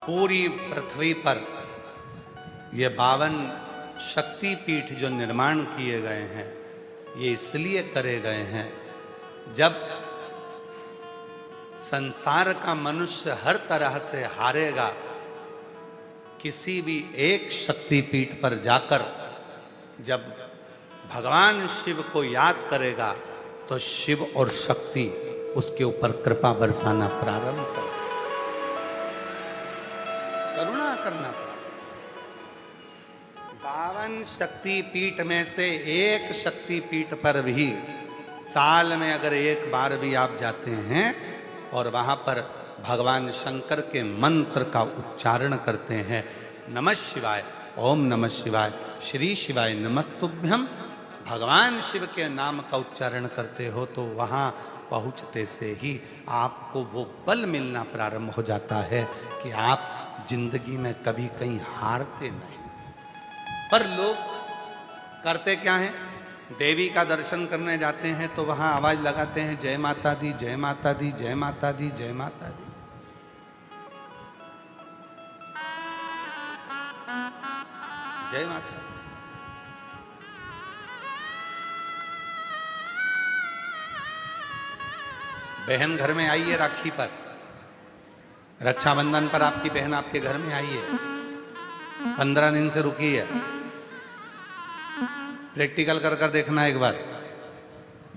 पूरी पृथ्वी पर ये 52 शक्ति पीठ जो निर्माण किए गए हैं, ये इसलिए करे गए हैं जब संसार का मनुष्य हर तरह से हारेगा, किसी भी एक शक्ति पीठ पर जाकर जब भगवान शिव को याद करेगा तो शिव और शक्ति उसके ऊपर कृपा बरसाना प्रारंभ कर, करुणा करना। 52 शक्ति पीठ में से एक शक्ति पीठ पर भी साल में अगर एक बार भी आप जाते हैं और वहां पर भगवान शंकर के मंत्र का उच्चारण करते हैं, नमः शिवाय, ओम नमः शिवाय, श्री शिवाय नमस्तुभ्यम, भगवान शिव के नाम का उच्चारण करते हो तो वहां पहुंचते से ही आपको वो बल मिलना प्रारंभ हो जाता है कि आप जिंदगी में कभी कहीं हारते नहीं। पर लोग करते क्या हैं? देवी का दर्शन करने जाते हैं तो वहां आवाज लगाते हैं, जय माता दी, जय माता दी, जय माता दी, जय माता दी। जय माता दी। बहन घर में आई है राखी पर, रक्षाबंधन पर आपकी बहन आपके घर में आई है, 15 दिन से रुकी है। प्रैक्टिकल कर कर देखना एक बार,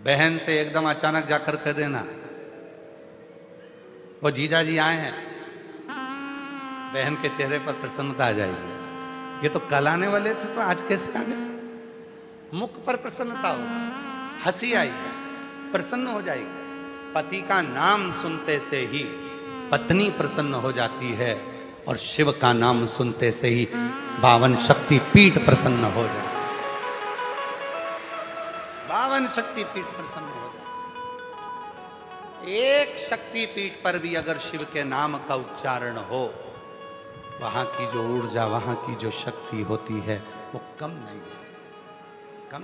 बहन से एकदम अचानक जाकर कह देना वो जीजा जी आए हैं, बहन के चेहरे पर प्रसन्नता आ जाएगी। ये तो कल आने वाले थे तो आज कैसे आ गए? मुख पर प्रसन्नता होगी, हंसी आएगी, प्रसन्न हो जाएगी। पति का नाम सुनते से ही पत्नी प्रसन्न हो जाती है और शिव का नाम सुनते से ही 52 शक्ति पीठ प्रसन्न हो जाए, 52 शक्ति पीठ प्रसन्न हो जाए। एक शक्ति पीठ पर भी अगर शिव के नाम का उच्चारण हो, वहां की जो ऊर्जा, वहां की जो शक्ति होती है वो कम नहीं होती, कम।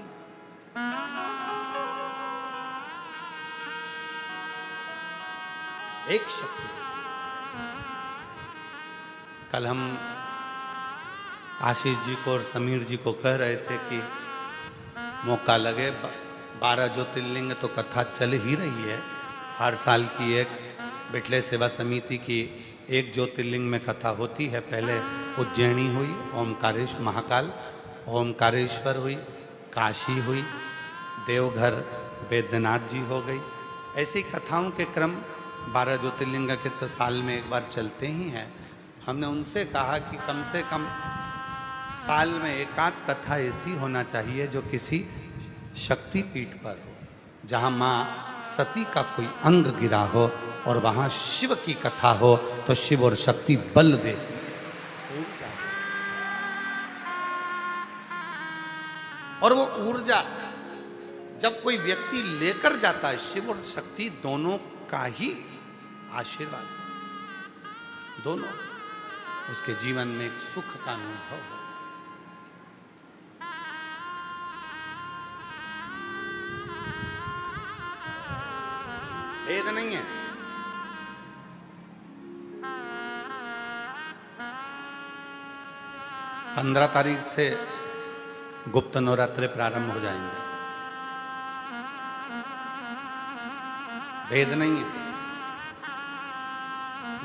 एक शक्ति। कल हम आशीष जी को और समीर जी को कह रहे थे कि मौका लगे, 12 ज्योतिर्लिंग तो कथा चल ही रही है। हर साल की एक बिटले सेवा समिति की एक ज्योतिर्लिंग में कथा होती है। पहले उज्जैनी हुई, ओमकारेश्वर महाकाल, ओमकारेश्वर हुई, काशी हुई, देवघर वैद्यनाथ जी हो गई। ऐसी कथाओं के क्रम 12 ज्योतिर्लिंग के तो साल में एक बार चलते ही हैं। हमने उनसे कहा कि कम से कम साल में एकाध कथा ऐसी होना चाहिए जो किसी शक्ति पीठ पर हो, जहां माँ सती का कोई अंग गिरा हो और वहां शिव की कथा हो तो शिव और शक्ति बल देती है। और वो ऊर्जा जब कोई व्यक्ति लेकर जाता है, शिव और शक्ति दोनों का ही आशीर्वाद, दोनों उसके जीवन में एक सुख का अनुभव हो। भेद नहीं है। पंद्रह तारीख से गुप्त नवरात्रे प्रारंभ हो जाएंगे, भेद नहीं है।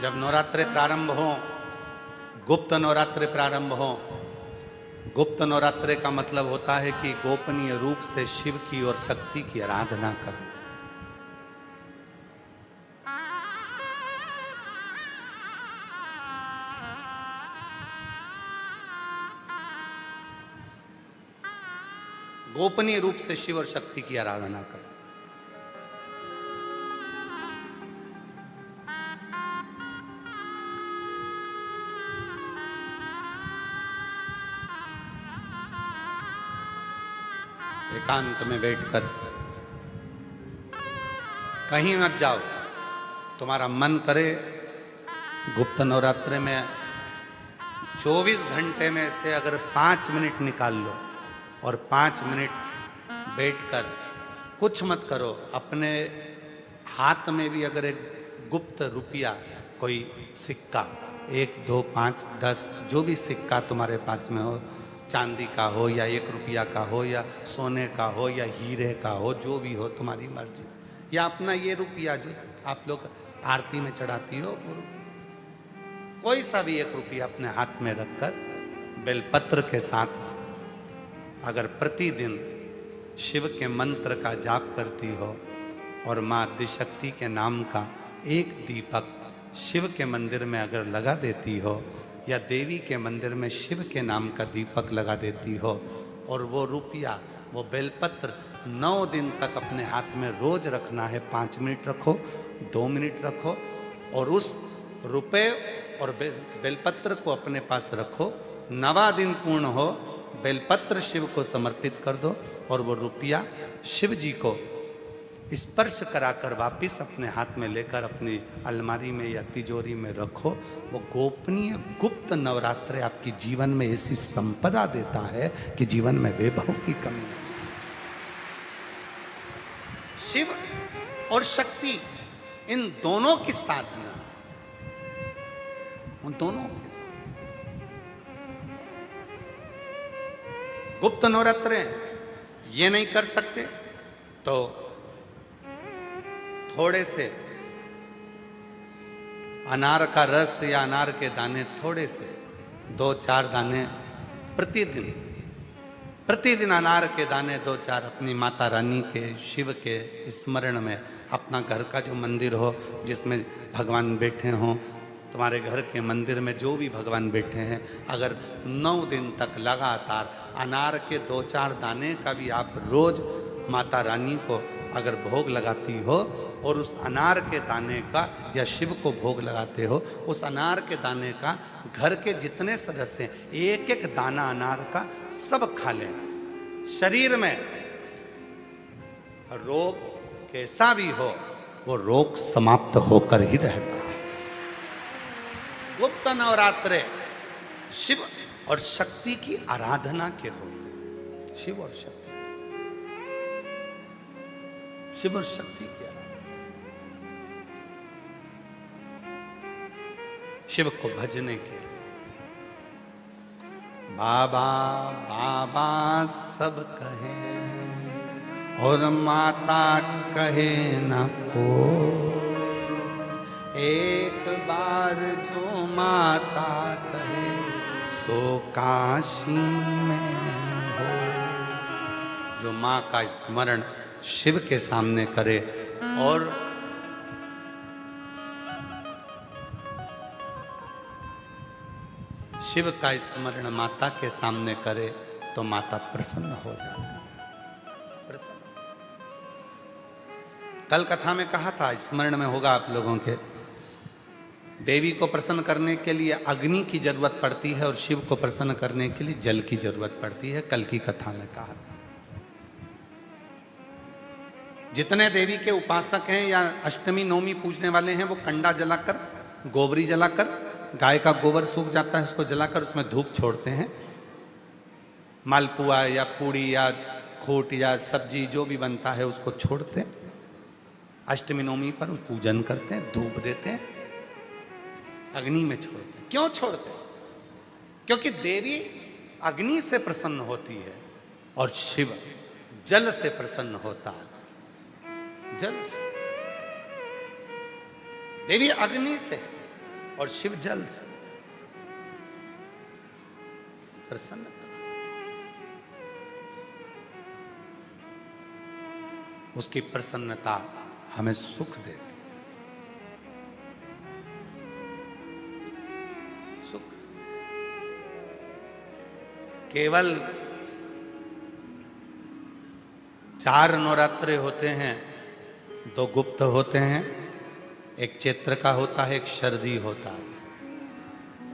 जब नवरात्रे प्रारंभ हो, गुप्त नवरात्रे प्रारंभ हो, गुप्त नवरात्रे का मतलब होता है कि गोपनीय रूप से शिव की और शक्ति की आराधना करना। गोपनीय रूप से शिव और शक्ति की आराधना करना। एकांत में बैठकर कहीं मत जाओ, तुम्हारा मन करे गुप्त नवरात्रे में 24 घंटे में से अगर 5 मिनट निकाल लो और 5 मिनट बैठकर कुछ मत करो, अपने हाथ में भी अगर एक गुप्त रुपया कोई सिक्का 1, 2, 5, 10 जो भी सिक्का तुम्हारे पास में हो, चांदी का हो या 1 रुपया का हो या सोने का हो या हीरे का हो, जो भी हो तुम्हारी मर्जी, या अपना ये रुपया जो आप लोग आरती में चढ़ाती हो, कोई सा भी 1 रुपया अपने हाथ में रखकर बेलपत्र के साथ अगर प्रतिदिन शिव के मंत्र का जाप करती हो और माँ आदिशक्ति के नाम का एक दीपक शिव के मंदिर में अगर लगा देती हो या देवी के मंदिर में शिव के नाम का दीपक लगा देती हो और वो रुपया, वो बेलपत्र 9 दिन तक अपने हाथ में रोज रखना है। 5 मिनट रखो, 2 मिनट रखो और उस रुपए और बेलपत्र को अपने पास रखो। 9वां दिन पूर्ण हो, बेलपत्र शिव को समर्पित कर दो और वो रुपया शिव जी को स्पर्श कराकर वापिस अपने हाथ में लेकर अपनी अलमारी में या तिजोरी में रखो। वो गोपनीय गुप्त नवरात्र आपकी जीवन में ऐसी संपदा देता है कि जीवन में बेबहू की कमी नहीं। शिव और शक्ति इन दोनों की साधना, उन दोनों की साधना गुप्त नवरात्र ये नहीं कर सकते तो थोड़े से अनार का रस या अनार के दाने, थोड़े से 2-4 दाने प्रतिदिन अनार के दाने 2-4 अपनी माता रानी के, शिव के स्मरण में, अपना घर का जो मंदिर हो जिसमें भगवान बैठे हों, तुम्हारे घर के मंदिर में जो भी भगवान बैठे हैं, अगर 9 दिन तक लगातार अनार के 2-4 दाने का भी आप रोज माता रानी को अगर भोग लगाती हो और उस अनार के दाने का या शिव को भोग लगाते हो, उस अनार के दाने का घर के जितने सदस्य हैं 1-1 दाना अनार का सब खा लें। शरीर में रोग कैसा भी हो वो रोग समाप्त होकर ही रहता है। गुप्त नवरात्रे शिव और शक्ति की आराधना के होते हैं। शिव और शक्ति, शिव और शक्ति की आराधना, शिव को भजने के लिए। बाबा बाबा सब कहे और माता कहे न को, एक बार जो माता कहे सो काशी में हो। जो माँ का स्मरण शिव के सामने करे और शिव का स्मरण माता के सामने करे तो माता प्रसन्न हो जाती है। प्रसन्न। कल कथा में कहा था, स्मरण में होगा आप लोगों के, देवी को प्रसन्न करने के लिए अग्नि की जरूरत पड़ती है और शिव को प्रसन्न करने के लिए जल की जरूरत पड़ती है। कल की कथा में कहा था। जितने देवी के उपासक हैं या अष्टमी नवमी पूजने वाले हैं वो कंडा जलाकर, गोबरी जलाकर, गाय का गोबर सूख जाता है उसको जलाकर उसमें धूप छोड़ते हैं। मालपुआ या पूड़ी या खोट या सब्जी जो भी बनता है उसको छोड़ते हैं। अष्टमी नवमी पर पूजन करते हैं, धूप देते हैं, अग्नि में छोड़ते हैं। क्यों छोड़ते हैं? क्योंकि देवी अग्नि से प्रसन्न होती है और शिव जल से प्रसन्न होता है। जल से, देवी अग्नि से और शिव जल से। प्रसन्नता, उसकी प्रसन्नता हमें सुख देती, सुख। केवल 4 नवरात्रे होते हैं, 2 गुप्त होते हैं, एक चैत्र का होता है, एक शरदी होता है।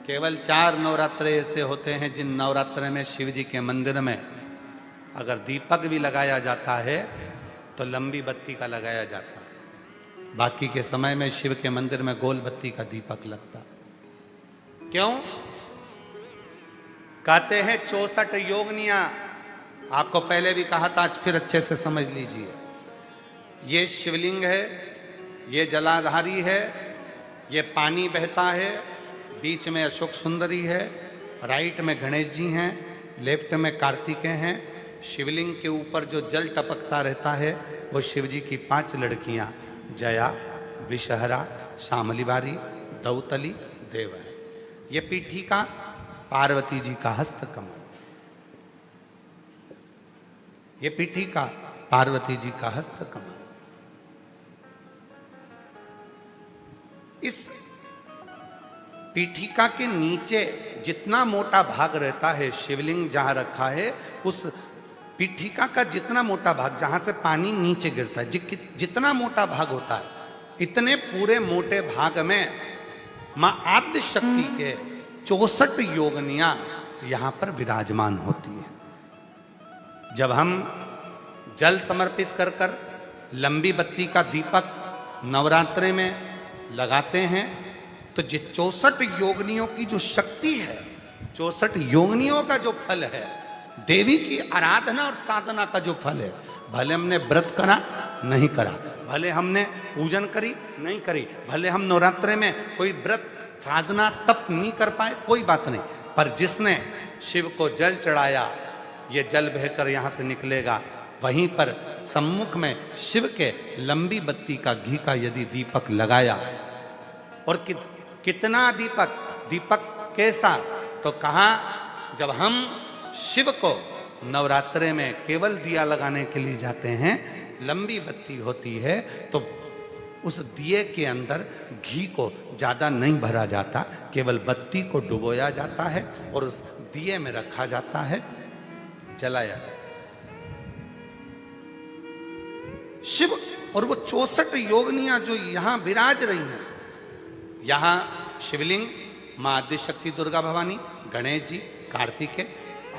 केवल 4 नवरात्रे ऐसे होते हैं जिन नवरात्रे में शिव जी के मंदिर में अगर दीपक भी लगाया जाता है तो लंबी बत्ती का लगाया जाता है। बाकी के समय में शिव के मंदिर में गोल बत्ती का दीपक लगता। क्यों? कहते हैं 64 योगनियां। आपको पहले भी कहा था, आज फिर अच्छे से समझ लीजिए। ये शिवलिंग है, ये जलाधारी है, ये पानी बहता है, बीच में अशोक सुंदरी है, राइट में गणेश जी हैं, लेफ्ट में कार्तिकेय हैं। शिवलिंग के ऊपर जो जल टपकता रहता है वो शिव जी की 5 लड़कियां जया, विषहरा, शामलीबारी, दौतली, देव है। ये पीठिका पार्वती जी का हस्तकमल, ये पीठिका पार्वती जी का हस्तकमल। इस पीठिका के नीचे जितना मोटा भाग रहता है, शिवलिंग जहां रखा है उस पीठिका का जितना मोटा भाग, जहां से पानी नीचे गिरता है, जितना मोटा भाग होता है, इतने पूरे मोटे भाग में मां आद्य शक्ति के 64 योगनियां यहां पर विराजमान होती है। जब हम जल समर्पित कर कर लंबी बत्ती का दीपक नवरात्रे में लगाते हैं तो जिस 64 योगनियों की जो शक्ति है, 64 योगनियों का जो फल है, देवी की आराधना और साधना का जो फल है, भले हमने व्रत करा नहीं करा, भले हमने पूजन करी नहीं करी, भले हम नवरात्रे में कोई व्रत साधना तप नहीं कर पाए, कोई बात नहीं, पर जिसने शिव को जल चढ़ाया, ये जल बहकर यहाँ से निकलेगा। वहीं पर सम्मुख में शिव के लंबी बत्ती का घी का यदि दीपक लगाया, और कितना दीपक, दीपक कैसा, तो कहा जब हम शिव को नवरात्रे में केवल दिया लगाने के लिए जाते हैं, लंबी बत्ती होती है तो उस दिए के अंदर घी को ज्यादा नहीं भरा जाता, केवल बत्ती को डुबोया जाता है और उस दिए में रखा जाता है, जलाया जाता है। शिव और वो 64 योगनियां जो यहां विराज रही हैं, यहां शिवलिंग, मां आदिशक्ति दुर्गा भवानी, गणेश जी, कार्तिकेय,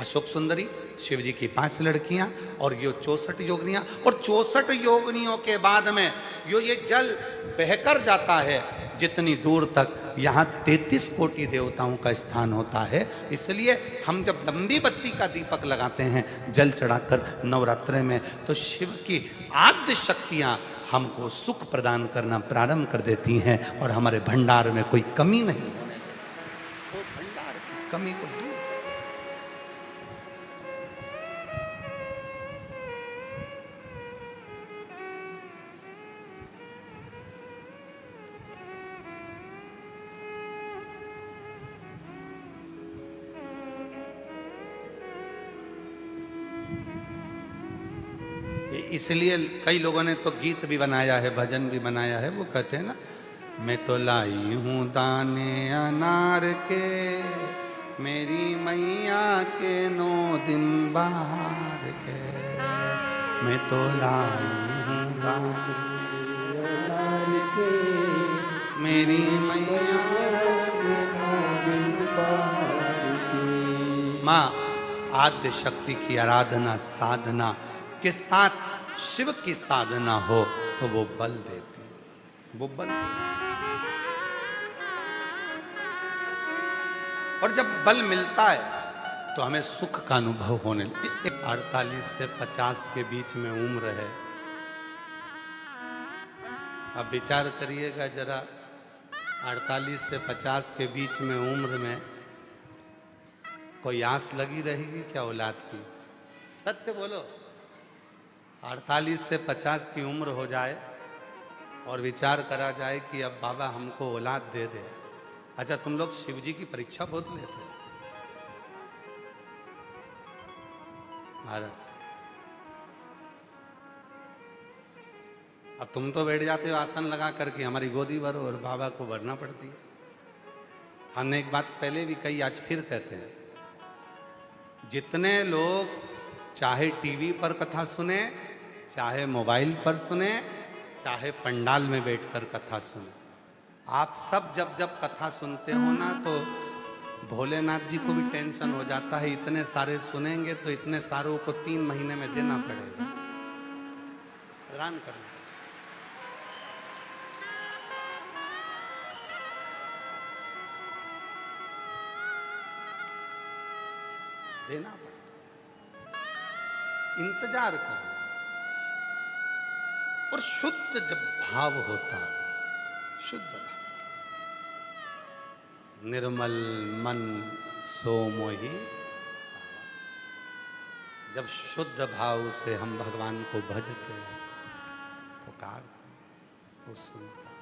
अशोक सुंदरी, शिव जी की 5 लड़कियां और ये 64 योगनियां, और 64 योगनियों के बाद में ये जल बहकर जाता है जितनी दूर तक, यहाँ 33 कोटि देवताओं का स्थान होता है। इसलिए हम जब लंबी बत्ती का दीपक लगाते हैं जल चढ़ाकर नवरात्रे में, तो शिव की आद्य शक्तियाँ हमको सुख प्रदान करना प्रारंभ कर देती हैं और हमारे भंडार में कोई कमी नहीं होने, वो भंडार की कमी को दूर। इसलिए कई लोगों ने तो गीत भी बनाया है, भजन भी बनाया है, वो कहते हैं ना, मैं तो लाई हूँ दाने अनार के, मेरी मैया के 9 दिन बाहर के, मैं तो लाई हूँ दाने अनार के, मेरी मैया के 9 दिन बाहर के। माँ आद्य शक्ति की आराधना साधना के साथ शिव की साधना हो तो वो बल देती है, वो बल देती। और जब बल मिलता है तो हमें सुख का अनुभव होने लगता है। 48 से 50 के बीच में उम्र है, अब विचार करिएगा जरा, 48 से 50 के बीच में उम्र में कोई आस लगी रहेगी क्या औलाद की? सत्य बोलो। 48 से 50 की उम्र हो जाए और विचार करा जाए कि अब बाबा हमको औलाद दे दे। अच्छा, तुम लोग शिव जी की परीक्षा बहुत लेते महाराज, अब तुम तो बैठ जाते हो आसन लगा करके, हमारी गोदी भरो, और बाबा को भरना पड़ती है। हमने एक बात पहले भी कही, आज फिर कहते हैं, जितने लोग चाहे टीवी पर कथा सुने, चाहे मोबाइल पर सुने, चाहे पंडाल में बैठकर कथा सुने, आप सब जब जब कथा सुनते हो ना, तो भोलेनाथ जी को भी टेंशन हो जाता है, इतने सारे सुनेंगे तो इतने सारों को 3 महीने में देना पड़ेगा, प्रदान करना। देना पड़ेगा, इंतजार करो। और शुद्ध जब भाव होता है, शुद्ध भाव, निर्मल मन सो मोहि। जब शुद्ध भाव से हम भगवान को भजते हैं, पुकारते हैं, वो सुनता है।